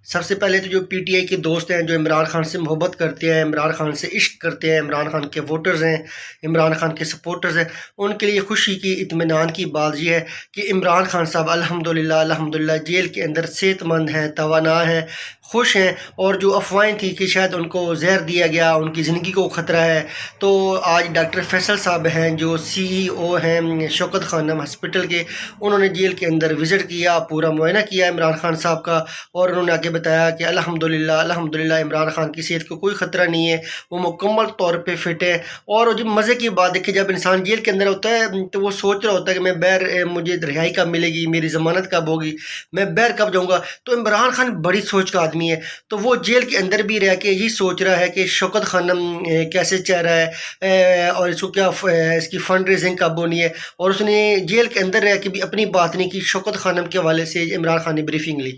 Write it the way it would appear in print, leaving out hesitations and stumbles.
سب سے پہلے تو جو پی ٹی آئی کے دوست ہیں، جو عمران خان سے محبت کرتے ہیں، عمران خان سے عشق کرتے ہیں، عمران خان کے ووٹرز ہیں، عمران خان کے سپورٹرز ہیں، ان کے لیے خوشی کی، اطمینان کی بات یہ ہے کہ عمران خان صاحب الحمدللہ جیل کے اندر صحت مند ہیں، توانا ہیں، خوش ہیں۔ اور جو افواہیں تھی کہ شاید ان کو زہر دیا گیا، ان کی زندگی کو خطرہ ہے، تو آج ڈاکٹر فیصل صاحب ہیں جو سی ای او ہیں شوکت خانم ہاسپٹل کے، انہوں نے جیل کے اندر وزٹ کیا، پورا معائنہ کیا عمران خان صاحب کا، اور انہوں نے آگے بتایا کہ الحمدللہ عمران خان کی صحت کو کوئی خطرہ نہیں ہے، وہ مکمل طور پہ فٹ ہے۔ اور جو مزے کی بات دیکھیں، جب انسان جیل کے اندر ہوتا ہے تو وہ سوچ رہا ہوتا ہے کہ میں باہر مجھے رہائی کب ملے گی، میری ضمانت کب ہوگی، میں باہر کب جاؤں گا۔ تو عمران خان بڑی سوچ کا آدمی ہے، تو وہ جیل کے اندر بھی رہ کے یہی سوچ رہا ہے کہ شوکت خانم کیسے چل رہا ہے، اور اس کو کیا اس کی فنڈ ریزنگ کب ہونی ہے۔ اور اس نے جیل کے اندر رہ کے بھی اپنی بات نہیں کی، شوکت خانم کے حوالے سے عمران خان نے بریفنگ لی۔